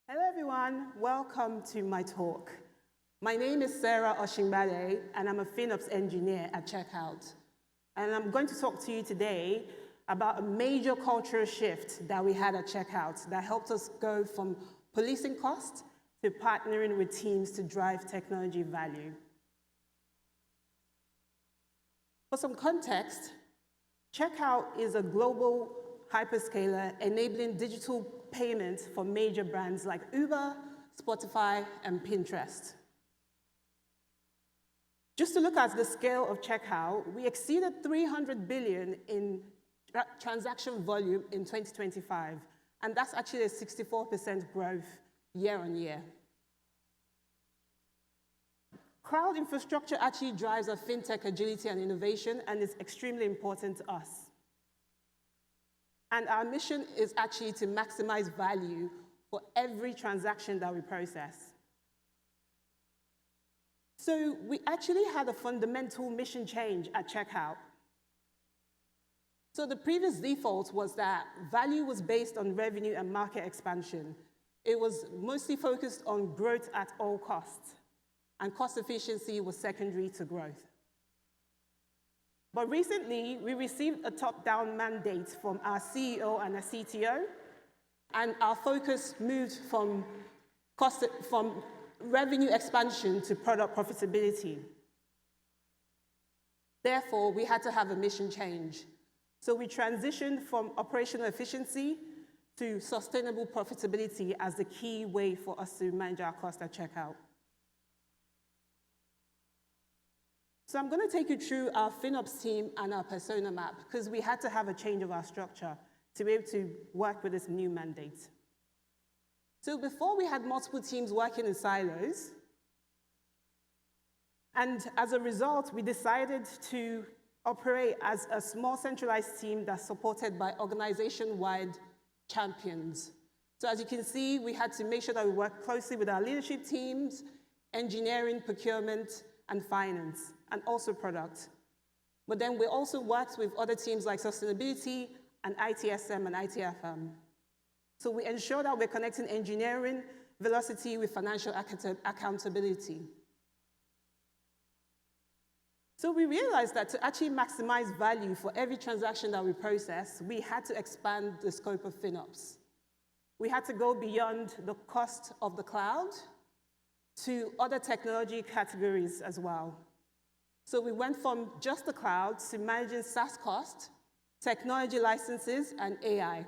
Hello everyone, welcome to my talk. My name is Sarah Oshingbade and I'm a FinOps engineer at Checkout. And I'm going to talk to you today about a major cultural shift that we had at Checkout that helped us go from policing costs to partnering with teams to drive technology value. For some context, Checkout is a global hyperscaler enabling digital payments for major brands like Uber, Spotify, and Pinterest. Just to look at the scale of Checkout, we exceeded 300 billion in transaction volume in 2025, and that's actually a 64% growth year on year. Cloud infrastructure actually drives our fintech agility and innovation, and is extremely important to us. And our mission is actually to maximize value for every transaction that we process. So we actually had a fundamental mission change at Checkout. So the previous default was that value was based on revenue and market expansion. It was mostly focused on growth at all costs, and cost efficiency was secondary to growth. But recently, we received a top-down mandate from our CEO and our CTO, and our focus moved from revenue expansion to product profitability. Therefore, we had to have a mission change. So we transitioned from operational efficiency to sustainable profitability as the key way for us to manage our cost at Checkout. So I'm going to take you through our FinOps team and our persona map, because we had to have a change of our structure to be able to work with this new mandate. So before, we had multiple teams working in silos, and as a result, we decided to operate as a small centralized team that's supported by organization-wide champions. So as you can see, we had to make sure that we work closely with our leadership teams, engineering, procurement, and finance, and also product. But then we also worked with other teams like sustainability and ITSM and ITFM. So we ensure that we're connecting engineering velocity with financial accountability. So we realized that to actually maximize value for every transaction that we process, we had to expand the scope of FinOps. We had to go beyond the cost of the cloud to other technology categories as well. So we went from just the cloud to managing SaaS costs, technology licenses, and AI.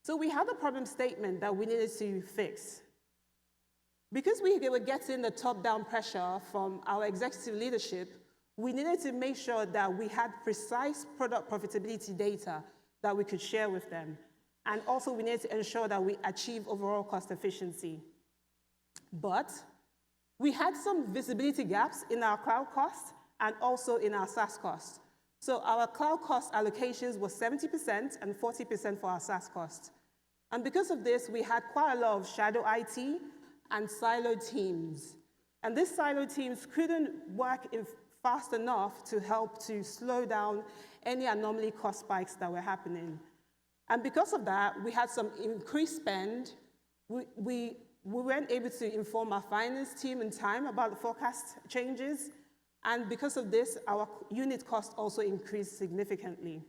So we had a problem statement that we needed to fix. Because we were getting the top-down pressure from our executive leadership, we needed to make sure that we had precise product profitability data that we could share with them. And also, we needed to ensure that we achieve overall cost efficiency. But we had some visibility gaps in our cloud costs and also in our SaaS costs. So our cloud cost allocations were 70% and 40% for our SaaS costs. And because of this, we had quite a lot of shadow IT and siloed teams. And these siloed teams couldn't work fast enough to help to slow down any anomaly cost spikes that were happening. And because of that, we had some increased spend. We weren't able to inform our finance team in time about the forecast changes. And because of this, our unit cost also increased significantly.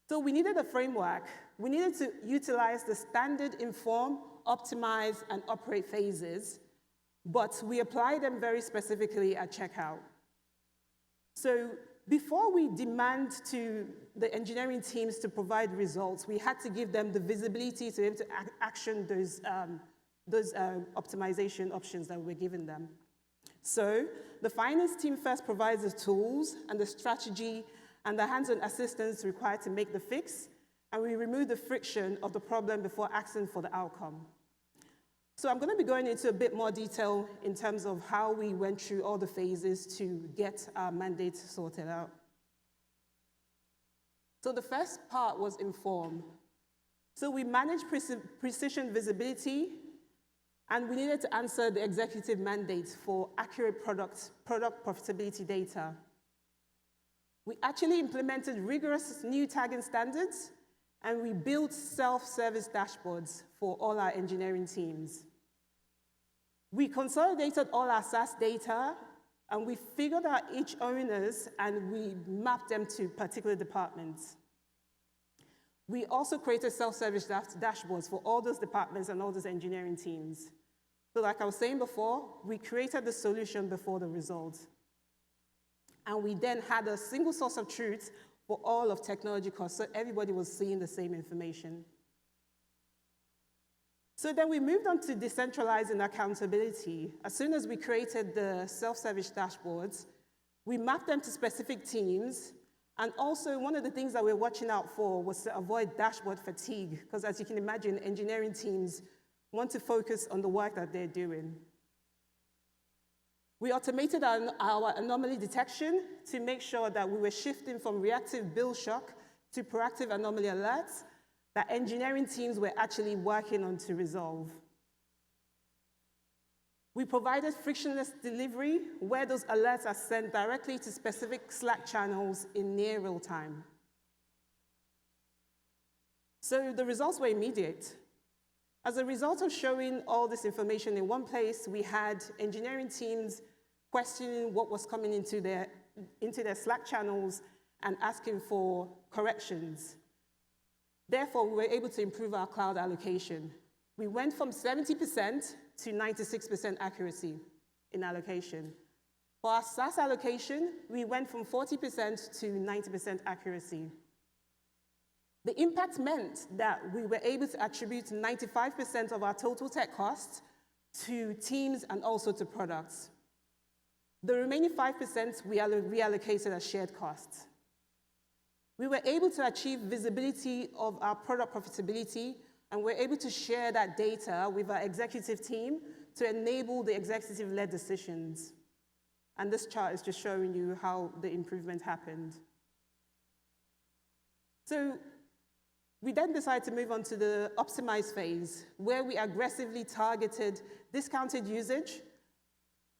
So we needed a framework. We needed to utilize the standard inform, optimize, and operate phases, but we applied them very specifically at Checkout. So before we demand to the engineering teams to provide results, we had to give them the visibility to be able to action those optimization options that we're giving them. So the finance team first provides the tools and the strategy and the hands-on assistance required to make the fix, and we remove the friction of the problem before asking for the outcome. So I'm going to be going into a bit more detail in terms of how we went through all the phases to get our mandate sorted out. So the first part was inform. So we managed precision visibility, and we needed to answer the executive mandate for accurate product profitability data. We actually implemented rigorous new tagging standards, and we built self-service dashboards for all our engineering teams. We consolidated all our SaaS data, and we figured out each owners, and we mapped them to particular departments. We also created self-service dashboards for all those departments and all those engineering teams. So like I was saying before, we created the solution before the result. And we then had a single source of truth for all of technology costs, so everybody was seeing the same information. So then we moved on to decentralizing accountability. As soon as we created the self-service dashboards, we mapped them to specific teams. And also, one of the things that we're watching out for was to avoid dashboard fatigue, because as you can imagine, engineering teams want to focus on the work that they're doing. We automated our anomaly detection to make sure that we were shifting from reactive bill shock to proactive anomaly alerts that engineering teams were actually working on to resolve. We provided frictionless delivery where those alerts are sent directly to specific Slack channels in near real time. So the results were immediate. As a result of showing all this information in one place, we had engineering teams questioning what was coming into their Slack channels and asking for corrections. Therefore, we were able to improve our cloud allocation. We went from 70% to 96% accuracy in allocation. For our SaaS allocation, we went from 40% to 90% accuracy. The impact meant that we were able to attribute 95% of our total tech costs to teams and also to products. The remaining 5% we reallocated as shared costs. We were able to achieve visibility of our product profitability, and we're able to share that data with our executive team to enable the executive-led decisions. And this chart is just showing you how the improvement happened. So we then decided to move on to the optimize phase, where we aggressively targeted discounted usage,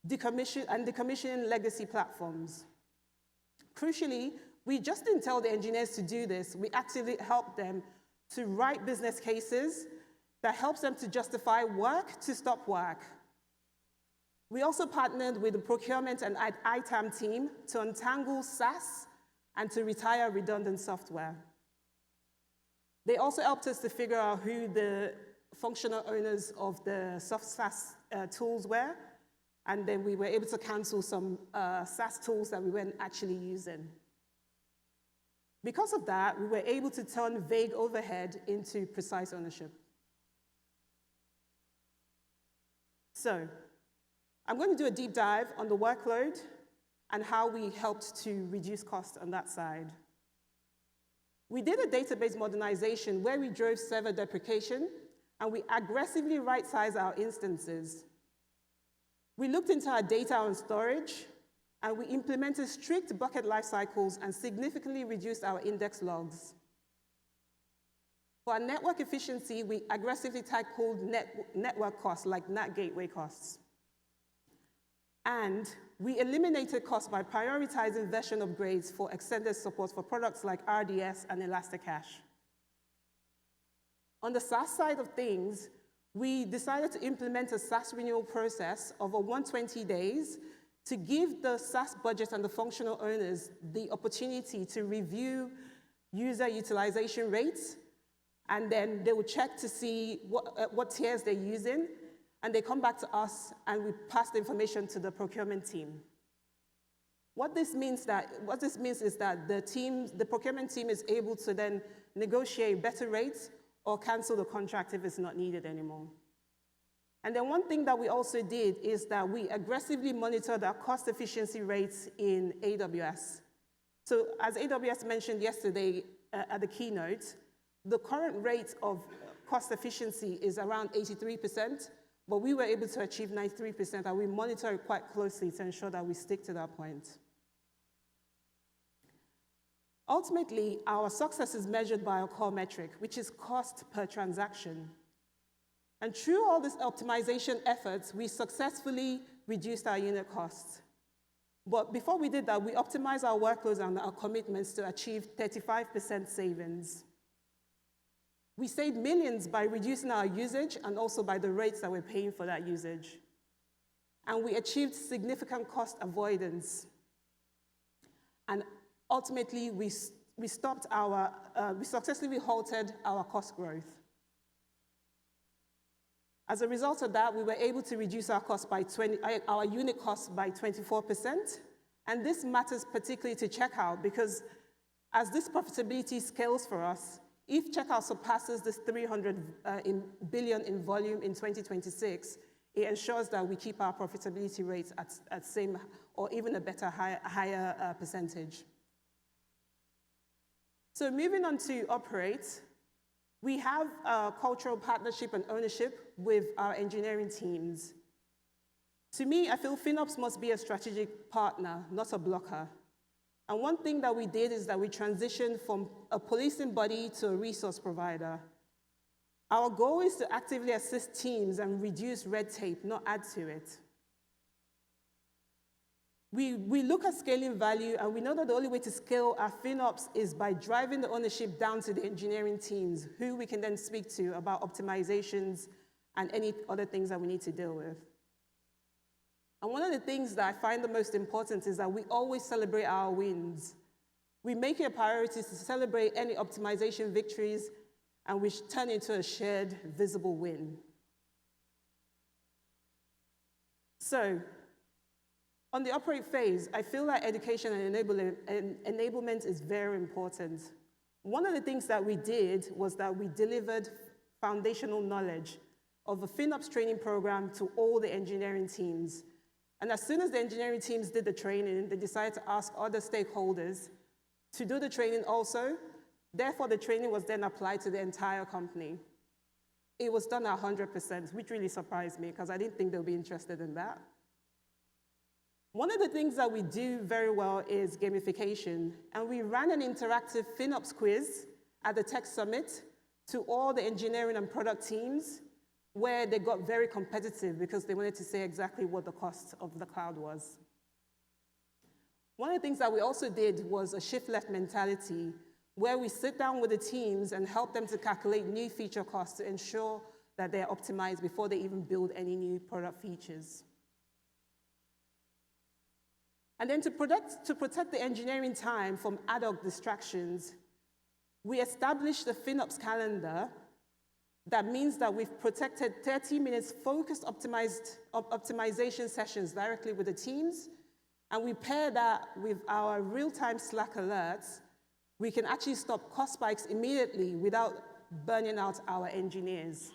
decommissioning legacy platforms. Crucially, we just didn't tell the engineers to do this. We actually helped them to write business cases that helps them to justify work to stop work. We also partnered with the procurement and ITAM team to untangle SaaS and to retire redundant software. They also helped us to figure out who the functional owners of the soft SaaS tools were, and then we were able to cancel some SaaS tools that we weren't actually using. Because of that, we were able to turn vague overhead into precise ownership. So, I'm going to do a deep dive on the workload and how we helped to reduce costs on that side. We did a database modernization where we drove server deprecation, and we aggressively right-sized our instances. We looked into our data on storage, and we implemented strict bucket lifecycles and significantly reduced our index logs. For our network efficiency, we aggressively tackled network costs like NAT gateway costs. And we eliminated costs by prioritizing version upgrades for extended support for products like RDS and Elasticache. On the SaaS side of things, we decided to implement a SaaS renewal process over 120 days to give the SaaS budget and the functional owners the opportunity to review user utilization rates, and then they will check to see what tiers they're using, and they come back to us, and we pass the information to the procurement team. What this means is that the procurement team is able to then negotiate better rates or cancel the contract if it's not needed anymore. And then one thing that we also did is that we aggressively monitored our cost efficiency rates in AWS. So as AWS mentioned yesterday at the keynote, the current rate of cost efficiency is around 83%, but we were able to achieve 93%, and we monitor it quite closely to ensure that we stick to that point. Ultimately, our success is measured by our core metric, which is cost per transaction. And through all these optimization efforts, we successfully reduced our unit costs. But before we did that, we optimized our workloads and our commitments to achieve 35% savings. We saved millions by reducing our usage and also by the rates that we're paying for that usage. And we achieved significant cost avoidance. And ultimately, we successfully halted our cost growth. As a result of that, we were able to reduce our unit cost by 24%. And this matters particularly to checkout because as this profitability scales for us, if checkout surpasses this 300 billion in volume in 2026, it ensures that we keep our profitability rates at same or even a better higher percentage. So moving on to operate, we have a cultural partnership and ownership with our engineering teams. To me, I feel FinOps must be a strategic partner, not a blocker. And one thing that we did is that we transitioned from a policing body to a resource provider. Our goal is to actively assist teams and reduce red tape, not add to it. We look at scaling value, and we know that the only way to scale our FinOps is by driving the ownership down to the engineering teams, who we can then speak to about optimizations and any other things that we need to deal with. And one of the things that I find the most important is that we always celebrate our wins. We make it a priority to celebrate any optimization victories, and we turn into a shared, visible win. So, on the operate phase, I feel like education and enablement is very important. One of the things that we did was that we delivered foundational knowledge of a FinOps training program to all the engineering teams. And as soon as the engineering teams did the training, they decided to ask other stakeholders to do the training also. Therefore, the training was then applied to the entire company. It was done 100%, which really surprised me because I didn't think they'll be interested in that. One of the things that we do very well is gamification, and we ran an interactive FinOps quiz at the Tech Summit to all the engineering and product teams, where they got very competitive because they wanted to say exactly what the cost of the cloud was. One of the things that we also did was a shift left mentality, where we sit down with the teams and help them to calculate new feature costs to ensure that they're optimized before they even build any new product features. And then to protect the engineering time from ad hoc distractions, we established a FinOps calendar. That means that we've protected 30 minutes focused optimization sessions directly with the teams, and we pair that with our real-time Slack alerts. We can actually stop cost spikes immediately without burning out our engineers.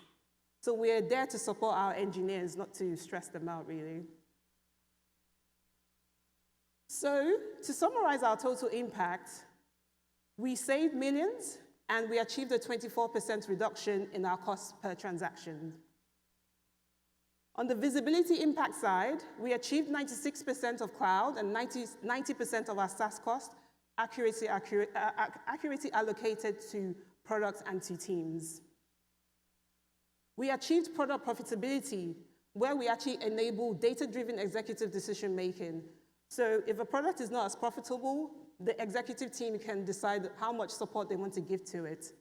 So we're there to support our engineers, not to stress them out, really. So to summarize our total impact, we saved millions, and we achieved a 24% reduction in our cost per transaction. On the visibility impact side, we achieved 96% of cloud and 90% of our SaaS cost accurately allocated to products and to teams. We achieved product profitability, where we actually enable data-driven executive decision-making. So if a product is not as profitable, the executive team can decide how much support they want to give to it.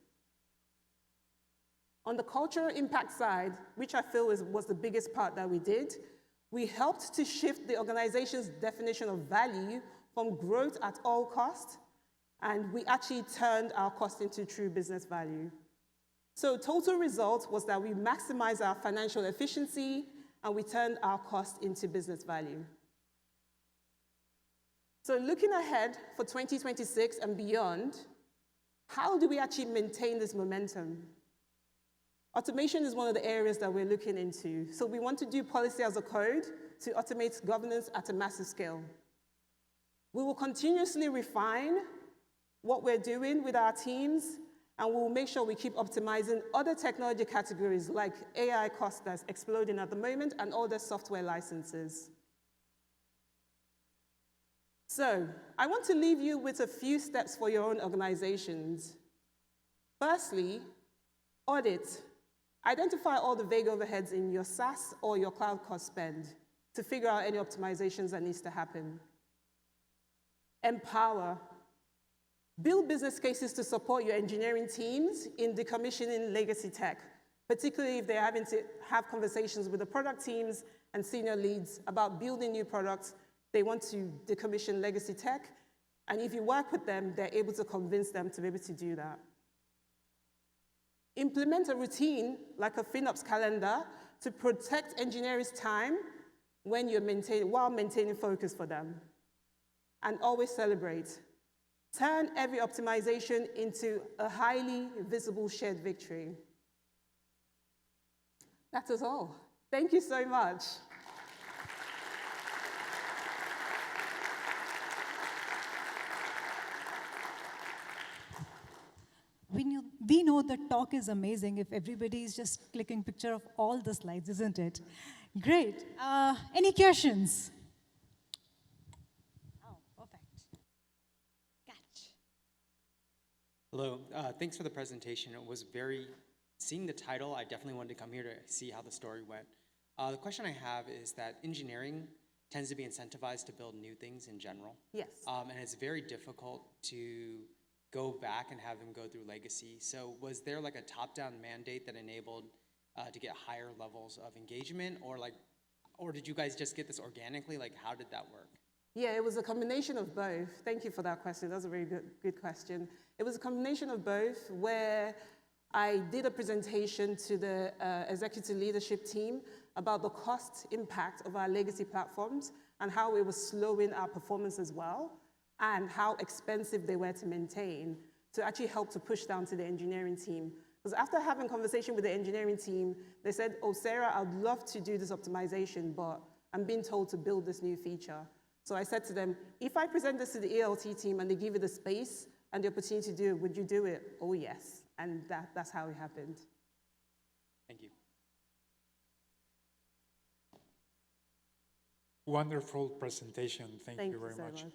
On the cultural impact side, which I feel was the biggest part that we did, we helped to shift the organization's definition of value from growth at all costs, and we actually turned our cost into true business value. So total result was that we maximized our financial efficiency, and we turned our cost into business value. So looking ahead for 2026 and beyond, how do we actually maintain this momentum? Automation is one of the areas that we're looking into. So we want to do policy as a code to automate governance at a massive scale. We will continuously refine what we're doing with our teams, and we'll make sure we keep optimizing other technology categories like AI costs that's exploding at the moment and other software licenses. So I want to leave you with a few steps for your own organizations. Firstly, audit. Identify all the vague overheads in your SaaS or your cloud cost spend to figure out any optimizations that needs to happen. Empower. Build business cases to support your engineering teams in decommissioning legacy tech, particularly if they're having to have conversations with the product teams and senior leads about building new products. They want to decommission legacy tech, and if you work with them, they're able to convince them to be able to do that. Implement a routine, like a FinOps calendar, to protect engineers' time when while maintaining focus for them. And always celebrate. Turn every optimization into a highly visible shared victory. That is all. Thank you so much. We know the talk is amazing if everybody is just clicking picture of all the slides, isn't it? Great. Any questions? Oh, perfect. Catch. Hello. Thanks for the presentation. It was seeing the title, I definitely wanted to come here to see how the story went. The question I have is that engineering tends to be incentivized to build new things in general. Yes. And it's very difficult to go back and have them go through legacy. So was there like a top-down mandate that enabled to get higher levels of engagement, or did you guys just get this organically? Like, how did that work? Yeah, it was a combination of both. Thank you for that question. That's a very good question. It was a combination of both, where I did a presentation to the executive leadership team about the cost impact of our legacy platforms and how it was slowing our performance as well, and how expensive they were to maintain, to actually help to push down to the engineering team. Because after having a conversation with the engineering team, they said, oh, Sarah, I'd love to do this optimization, but I'm being told to build this new feature. So I said to them, if I present this to the ELT team and they give you the space and the opportunity to do it, would you do it? Oh, yes. And that's how it happened. Thank you. Wonderful presentation. Thank you very so much.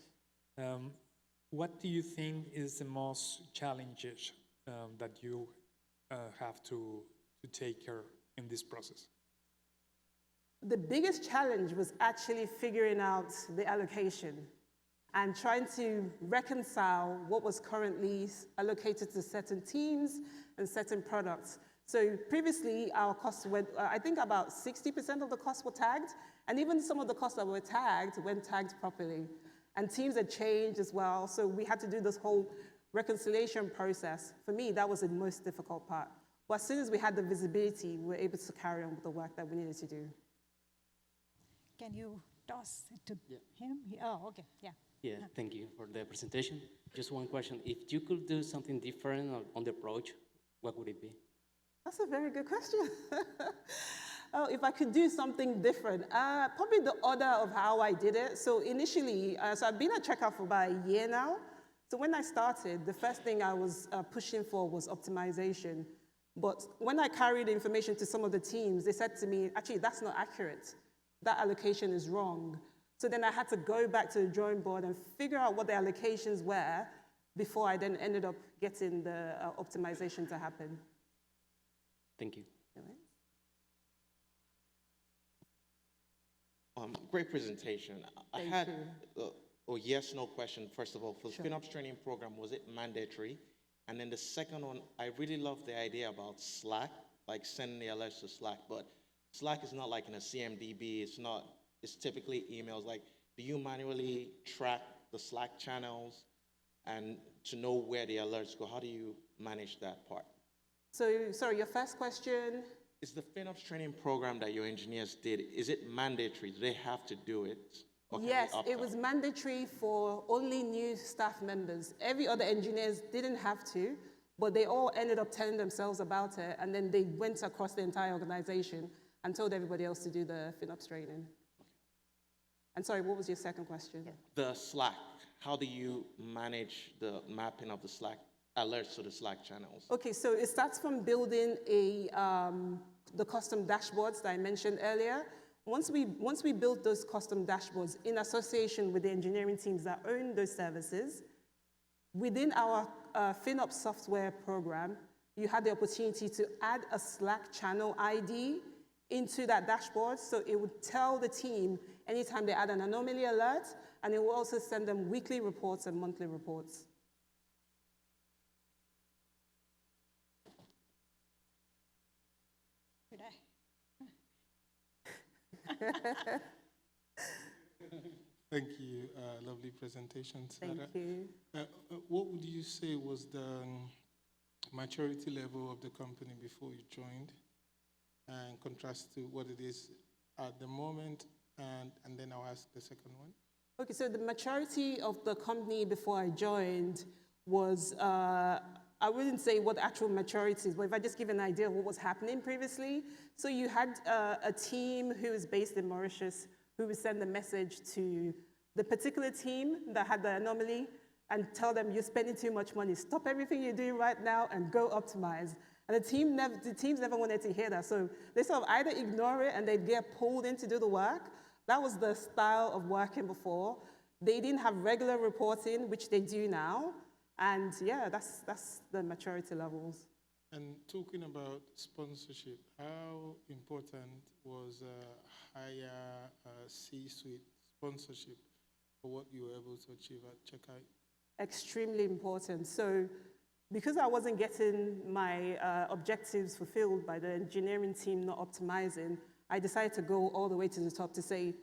What do you think is the most challenges that you have to take care in this process? The biggest challenge was actually figuring out the allocation and trying to reconcile what was currently allocated to certain teams and certain products. So previously, our costs went, I think about 60% of the costs were tagged, and even some of the costs that were tagged weren't tagged properly. And teams had changed as well, so we had to do this whole reconciliation process. For me, that was the most difficult part. But as soon as we had the visibility, we were able to carry on with the work that we needed to do. Can you toss it to him? Oh, okay, yeah. Yeah, thank you for the presentation. Just one question. If you could do something different on the approach, what would it be? That's a very good question. Oh, if I could do something different, probably the order of how I did it. So initially, so I've been at Checkout for about a year now. So when I started, the first thing I was pushing for was optimization. But when I carried information to some of the teams, they said to me, actually, that's not accurate. That allocation is wrong. So then I had to go back to the drawing board and figure out what the allocations were before I then ended up getting the optimization to happen. Thank you. Great presentation. I had a yes/no question, first of all. For the FinOps training program, was it mandatory? And then the second one, I really love the idea about Slack, like sending the alerts to Slack, but Slack is not like in a CMDB, it's typically emails. Like, do you manually track the Slack channels and to know where the alerts go? How do you manage that part? So, sorry, your first question? Is the FinOps training program that your engineers did, is it mandatory? Do they have to do it? Yes, it was mandatory for only new staff members. Every other engineers didn't have to, but they all ended up telling themselves about it, and then they went across the entire organization and told everybody else to do the FinOps training. And sorry, what was your second question? The Slack, how do you manage the mapping of the Slack alerts to the Slack channels? Okay, so it starts from building the custom dashboards that I mentioned earlier. Once we build those custom dashboards in association with the engineering teams that own those services, within our FinOps software program, you had the opportunity to add a Slack channel ID into that dashboard, so it would tell the team anytime they add an anomaly alert, and it will also send them weekly reports and monthly reports. Thank you. Lovely presentation, Sarah. Thank you. What would you say was the maturity level of the company before you joined, and contrast to what it is at the moment? And then I'll ask the second one. Okay, so the maturity of the company before I joined was, I wouldn't say what the actual maturity is, but if I just give an idea of what was happening previously. So you had a team who is based in Mauritius who would send a message to the particular team that had the anomaly and tell them, you're spending too much money, stop everything you're doing right now and go optimize. And the teams never wanted to hear that. So they sort of either ignore it and they'd get pulled in to do the work. That was the style of working before. They didn't have regular reporting, which they do now. And yeah, that's the maturity levels. And talking about sponsorship, how important was higher C-suite sponsorship for what you were able to achieve at Checkout? Extremely important. So because I wasn't getting my objectives fulfilled by the engineering team not optimizing, I decided to go all the way to the top to say,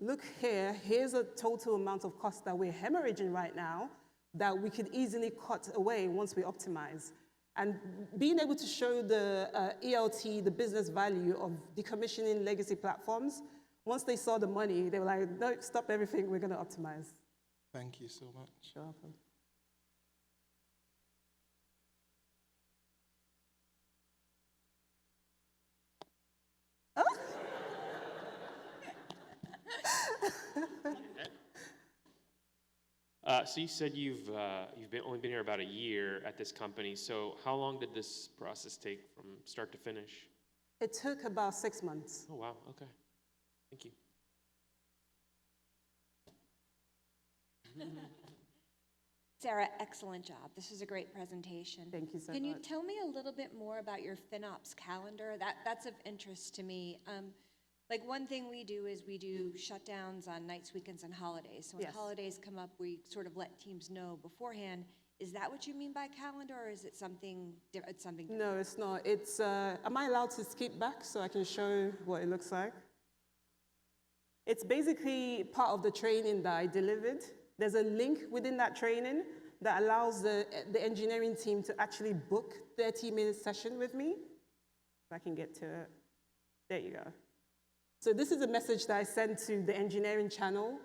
look here, here's a total amount of cost that we're hemorrhaging right now that we could easily cut away once we optimize. And being able to show the ELT, the business value of decommissioning legacy platforms, once they saw the money, they were like, no, stop everything, we're going to optimize. Thank you so much. You're welcome. So you said you've only been here about a year at this company. So how long did this process take from start to finish? It took about 6 months. Oh wow. Okay. Thank you. Sarah, excellent job. This is a great presentation. Thank you so Can you much. tell me a little bit more about your FinOps calendar? That's of interest to me. Like one thing we do is we do shutdowns on nights, weekends, and holidays. So when Yes. holidays come up, we sort of let teams know beforehand. Is that what you mean by calendar, or is it something different? No, it's not. It's, am I allowed to skip back so I can show what it looks like? It's basically part of the training that I delivered. There's a link within that training that allows the engineering team to actually book 30-minute session with me. If I can get to it. There you go. So this is a message that I sent to the engineering channel,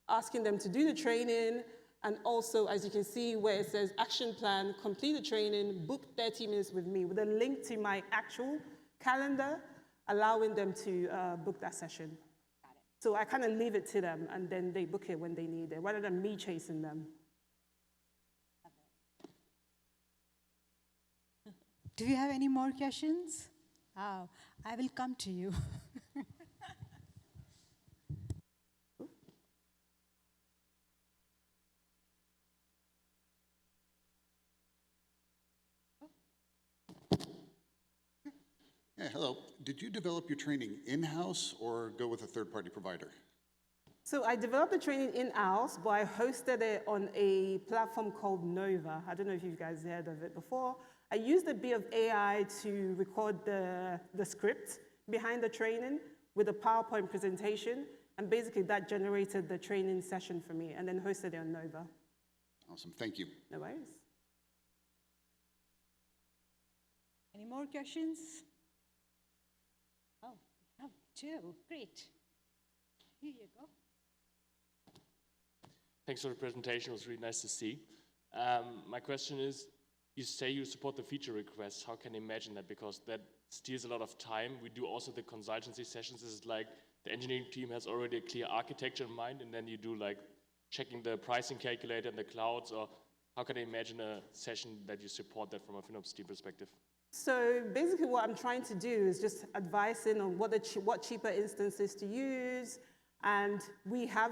asking them to do the training, and also, as you can see where it says action plan, complete the training, book 30 minutes with me, with a link to my actual calendar, allowing them to book that session. So I kind of leave it to them, and then they book it when they need it, rather than me chasing them. Do you have any more questions? Oh, I will come to you. Yeah, hello. Did you develop your training in-house or go with a third-party provider? So I developed the training in-house, but I hosted it on a platform called Nova. I don't know if you guys heard of it before. I used a bit of AI to record the script behind the training with a PowerPoint presentation, and basically that generated the training session for me, and then hosted it on Nova. Awesome, thank you. No worries. Any more questions? Oh, we have two. Great. Here you go. Thanks for the presentation. It was really nice to see. My question is, you say you support the feature requests. How can I imagine that? Because that steals a lot of time. We do also the consultancy sessions. Is it like the engineering team has already a clear architecture in mind, and then you do like checking the pricing calculator in the clouds, or how can I imagine a session that you support that from a FinOps team perspective? So basically what I'm trying to do is just advising on what cheaper instances to use. And we have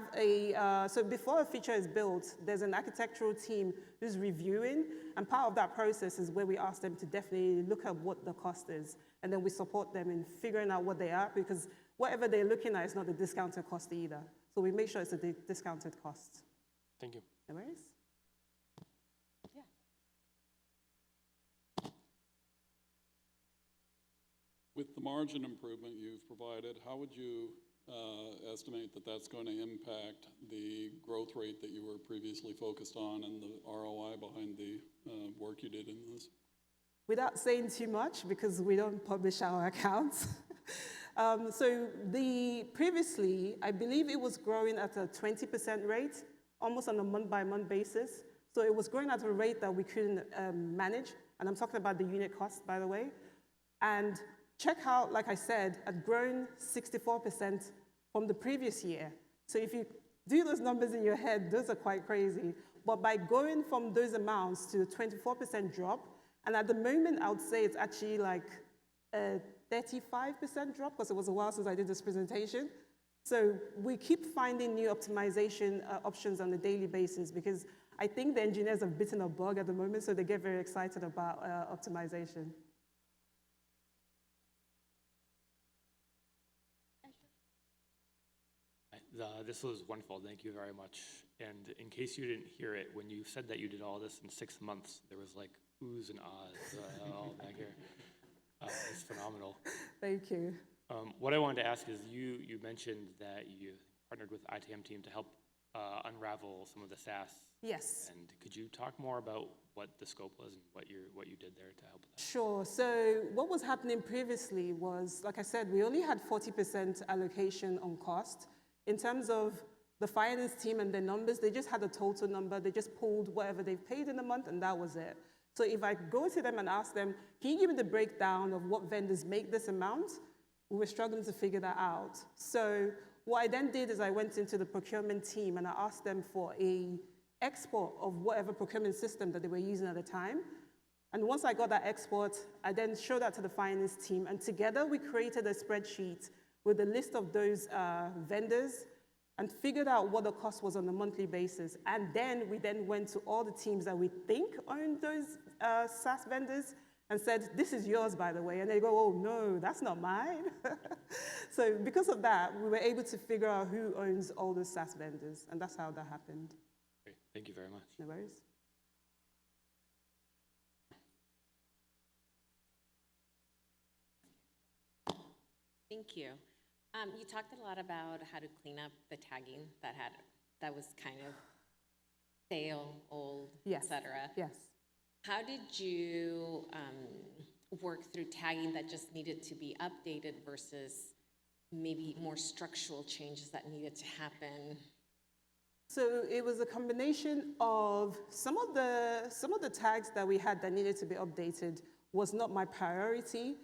so before a feature is built, there's an architectural team who's reviewing. And part of that process is where we ask them to definitely look at what the cost is. And then we support them in figuring out what they are, because whatever they're looking at is not the discounted cost either. So we make sure it's a discounted cost. Thank you. No worries. With the margin improvement you've provided, how would you estimate that that's going to impact the growth rate that you were previously focused on and the ROI behind the work you did in this? Without saying too much, because we don't publish our accounts. So previously, I believe it was growing at a 20% rate, almost on a month-by-month basis. So it was growing at a rate that we couldn't manage. And I'm talking about the unit cost, by the way. And check out, like I said, had grown 64% from the previous year. So if you do those numbers in your head, those are quite crazy. But by going from those amounts to a 24% drop, and at the moment, I would say it's actually like a 35% drop, because it was a while since I did this presentation. So we keep finding new optimization options on a daily basis, because I think the engineers have bitten a bug at the moment, so they get very excited about optimization. This was wonderful, thank you very much. And in case you didn't hear it, when you said that you did all this in 6 months, there was like oohs and ahs all back here. It's phenomenal. Thank you. What I wanted to ask is, you mentioned that you partnered with ITM team to help unravel some of the SaaS. Yes. And could you talk more about what the scope was and what you did there to help with that? Sure. So what was happening previously was, like I said, we only had 40% allocation on cost. In terms of the finance team and their numbers, they just had a total number. They just pulled whatever they've paid in a month, and that was it. So if I go to them and ask them, can you give me the breakdown of what vendors make this amount? We were struggling to figure that out. So what I then did is I went into the procurement team and I asked them for an export of whatever procurement system that they were using at the time. And once I got that export, I then showed that to the finance team, and together we created a spreadsheet with a list of those vendors and figured out what the cost was on a monthly basis. And then we went to all the teams that we think owned those SaaS vendors and said, this is yours, by the way. And they go, oh, no, that's not mine. So because of that, we were able to figure out who owns all the SaaS vendors. And that's how that happened. Great. Thank you very much. No worries. Thank you. You talked a lot about how to clean up the tagging that was kind of stale, old, Yes. et cetera. Yes. How did you work through tagging that just needed to be updated versus maybe more structural changes that needed to happen? So it was a combination of some of the tags that we had that needed to be updated was not my priority.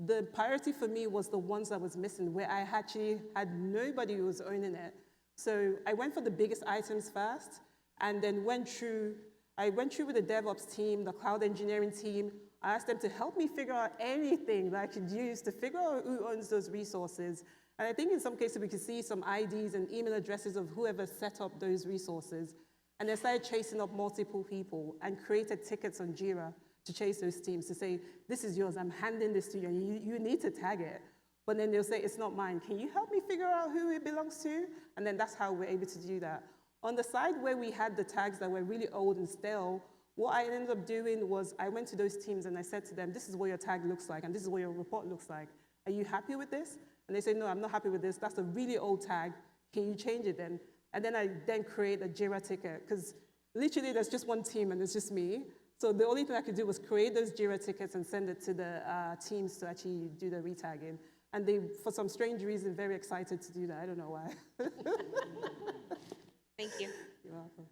The priority for me was the ones that was missing, where I actually had nobody who was owning it. So I went for the biggest items first, and then I went through with the DevOps team, the cloud engineering team. I asked them to help me figure out anything that I could use to figure out who owns those resources. And I think in some cases we could see some IDs and email addresses of whoever set up those resources. And they started chasing up multiple people and created tickets on Jira to chase those teams to say, this is yours, I'm handing this to you, and you need to tag it. But then they'll say, it's not mine. Can you help me figure out who it belongs to? And then that's how we're able to do that. On the side where we had the tags that were really old and stale, what I ended up doing was I went to those teams and I said to them, this is what your tag looks like, and this is what your report looks like. Are you happy with this? And they say, no, I'm not happy with this. That's a really old tag. Can you change it then? And then I create a Jira ticket, because literally there's just one team and it's just me. So the only thing I could do was create those Jira tickets and send it to the teams to actually do the retagging. And they, for some strange reason, very excited to do that. I don't know why. Thank you. You're welcome.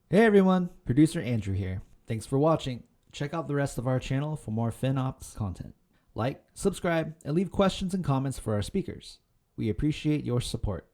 Hey everyone, producer Andrew here. Thanks for watching. Check out the rest of our channel for more FinOps content. Like, subscribe, and leave questions and comments for our speakers. We appreciate your support.